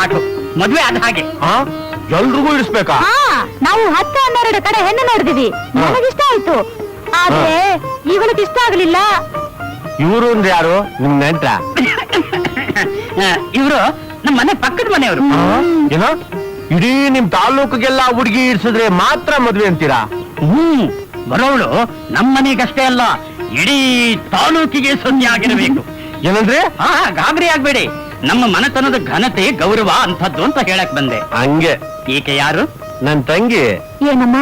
ಸಾಕು, ಮದ್ವೆ ಅದ ಹಾಗೆ. ಎಲ್ರಿಗೂ ಇಡಿಸ್ಬೇಕಾ? ನಾವು 10-12 ಕಡೆ ಹೆಣ್ಣು ನೋಡಿದೀವಿ, ನನಗಿಷ್ಟ ಆಯ್ತು. ಆದ್ರೆ ಇವಳಿಗೆ ಇಷ್ಟ ಆಗ್ಲಿಲ್ಲ. ಇವರು ಅಂದ್ರೆ ಯಾರು? ನಿಮ್ ನೆಂಟ್ರ? ಇವರು ನಮ್ಮ ಮನೆ ಪಕ್ಕದ ಮನೆಯವರು. ಏನೋ ಇಡೀ ನಿಮ್ ತಾಲೂಕಿಗೆಲ್ಲ ಹುಡುಗಿ ಇಡ್ಸಿದ್ರೆ ಮಾತ್ರ ಮದ್ವೆ ಅಂತೀರಾ? ಬರೋಳು ನಮ್ಮ ಮನೆಗಷ್ಟೇ ಅಲ್ಲ, ಇಡೀ ತಾಲೂಕಿಗೆ ಸೊನ್ನೆ ಆಗಿರಬೇಕು. ಏನಂದ್ರೆ? ಗಾಬರಿ ಆಗ್ಬೇಡಿ, ನಮ್ಮ ಮನೆತನದ ಘನತೆ ಗೌರವ ಅಂಥದ್ದು ಅಂತ ಹೇಳಕ್ ಬಂದೆ. ಹಂಗೆ. ಈಕೆ ಯಾರು? ನನ್ ತಂಗಿ. ಏನಮ್ಮ,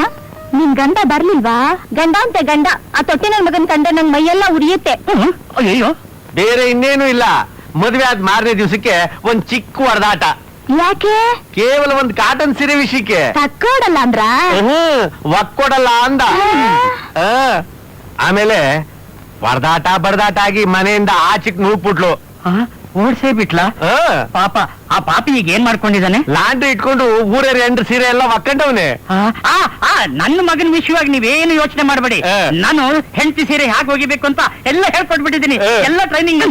ನಿನ್ ಗಂಡ ಬರ್ಲಿಲ್ವಾ? ಗಂಡ ಅಂತೆ ಗಂಡ. ಆ ತೊಟ್ಟಿನ ಮಗನ್ ಕಂಡ ನಂಗ್ ಮೈಯೆಲ್ಲ ಉರಿಯುತ್ತೆ. ಅಯ್ಯೋ, ಬೇರೆ ಇನ್ನೇನು ಇಲ್ಲ. ಮದ್ವೆ ಆದ ಮಾರನೇ ದಿವಸಕ್ಕೆ ಒಂದ್ ಚಿಕ್ಕ ಹೊಡೆದಾಟ. ಯಾಕೆ? ಕೇವಲ ಒಂದ್ ಕಾಟನ್ ಸೀರೆ ವಿಷಯಕ್ಕೆ. ತಕ್ಕೋಡಲ್ಲ ಅಂದ್ರ? ಒಕ್ಕೊಡಲ್ಲ ಅಂದ. ಆಮೇಲೆ ಹೊಡೆದಾಟ ಬಡದಾಟ ಆಗಿ ಮನೆಯಿಂದ ಆಚಿಕ್ ನೂಗ್ಬಿಟ್ಲು. ಓಡ್ಸೇ ಬಿಟ್ಲಾ? ಪಾಪ, ಆ ಪಾಪಿ ಈಗ ಏನ್ ಮಾಡ್ಕೊಂಡಿದ್ದಾನೆ? ಲಾಂಡ್ರಿ ಇಟ್ಕೊಂಡು ಊರೇ 2 ಸೀರೆ ಎಲ್ಲ ಒಕ್ಕಂಡವನೆ. ನನ್ನ ಮಗನ ವಿಷಯವಾಗಿ ನೀವೇನು ಯೋಚನೆ ಮಾಡಬೇಡಿ. ನಾನು ಹೆಂಡತಿ ಸೀರೆ ಹೇಗೆ ಹೋಗಿಬೇಕು ಅಂತ ಎಲ್ಲ ಹೇಳ್ಕೊಟ್ಬಿಟ್ಟಿದ್ದೀನಿ. ಎಲ್ಲ ಟ್ರೈನಿಂಗ್.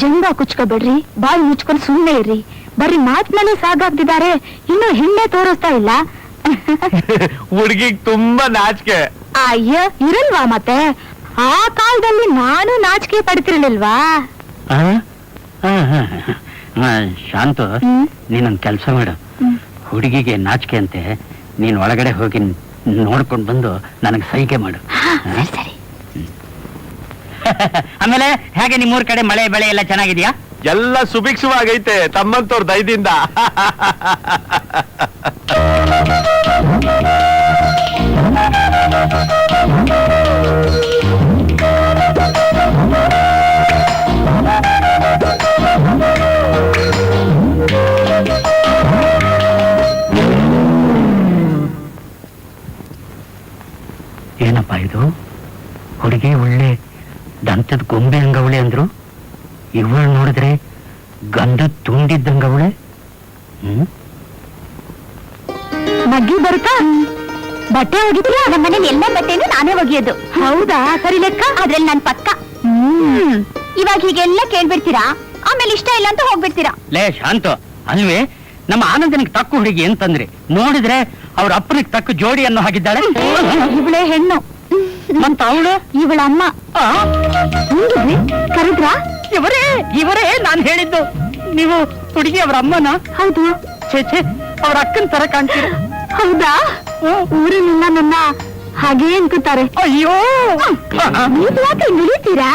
ಜಂಗ ಕುಚ್ಕೋಬೇಡ್ರಿ, ಬಾಯಿ ಮುಚ್ಕೊಂಡು ಸುಮ್ಮನೆ ಇರ್ರಿ. ಬರ್ರಿ ಮಾತ್ನಲ್ಲೇ ಸಾಗಾಗ್ತಿದ್ದಾರೆ, ಇನ್ನು ಹಿಂದೆ ತೋರಿಸ್ತಾ ಇಲ್ಲ. ಹುಡುಗಿಗ್ ತುಂಬಾ ನಾಚಿಕೆ. ಅಯ್ಯ, ಇರಲ್ವಾ ಮತ್ತೆ? ಆ ಕಾಲದಲ್ಲಿ ನಾನು ನಾಚಿಕೆ ಪಡ್ತಿರ್ಲಿಲ್ವಾ? ಶಾಂತು, ನೀನೊಂದ್ ಕೆಲ್ಸ ಮಾಡು. ಹುಡುಗಿಗೆ ನಾಚಿಕೆ ಅಂತೆ, ನೀನ್ ಒಳಗಡೆ ಹೋಗಿ ನೋಡ್ಕೊಂಡ್ ಬಂದು ನನಗ್ ಸೈಗೆ ಮಾಡು. ಸರಿ. ಆಮೇಲೆ ಹೇಗೆ ನಿಮ್ಮೂರ್ ಕಡೆ ಮಳೆ ಬೆಳೆ ಎಲ್ಲ ಚೆನ್ನಾಗಿದ್ಯಾ? ಎಲ್ಲ ಸುಭಿಕ್ಷವಾಗೈತೆ ತಮ್ಮಂತವ್ರ ದಯದಿಂದ. ಏನಪ್ಪಾ ಇದು? ಹುಡುಗಿ ಒಳ್ಳೆ ದಂತದ ಗೊಂಬೆ ಹಂಗವಳೆ ಅಂದ್ರು, ಇವಳು ನೋಡಿದ್ರೆ ಗಂಧ ತುಂಡಿದ್ದಂಗವಳೆ. ಮಗ್ಗಿ ಬರುತ್ತಾ? ಬಟ್ಟೆ ಒಗಿತೀರಾ? ನಮ್ಮ ಮನೇಲಿ ಎಲ್ಲ ಬಟ್ಟೆನೂ ನಾನೇ ಒಗಿಯೋದು. ಹೌದಾ? ಸರಿ ಲೆಕ್ಕ. ಅದ್ರಲ್ಲಿ ನನ್ ಪಕ್ಕ. ಇವಾಗ ಹೀಗೆಲ್ಲ ಕೇಳ್ಬಿಡ್ತೀರಾ, ಆಮೇಲೆ ಇಷ್ಟ ಇಲ್ಲ ಅಂತ ಹೋಗ್ಬಿಡ್ತೀರಾ. ಲೇ ಶಾಂತು, ಅಲ್ವೇ ನಮ್ಮ ಆನಂದನಿಗೆ ತಕ್ಕ ಹುಡುಗಿ ಅಂತಂದ್ರೆ ನೋಡಿದ್ರೆ ಅವ್ರ ಅಪ್ಪನಿಗೆ ತಕ್ಕ ಜೋಡಿ ಅನ್ನೋ ಹಾಗಿದ್ದಾಳೆ. ಇವಳೇ ಹೆಣ್ಣು, ಮಂತ ಅವಳು ಇವಳ ಅಮ್ಮ. ಕರೆದ್ರ? ಇವರೇ ನಾನ್ ಹೇಳಿದ್ದು. ನೀವು ಹುಡುಗಿ ಅವ್ರ ಅಮ್ಮನ? ಹೌದು. ಛೇ, ಅವ್ರ ಅಕ್ಕನ ತರ ಕಾಣ್ತೀರ. ಹೌದಾ? ಊರಿನಿಂದ ನನ್ನ ಹಾಗೇ ಅನ್ಕೋತಾರೆ. ಅಯ್ಯೋ, ನೀವು ಯಾಕೆ ನಿಲ್ತೀರಾ?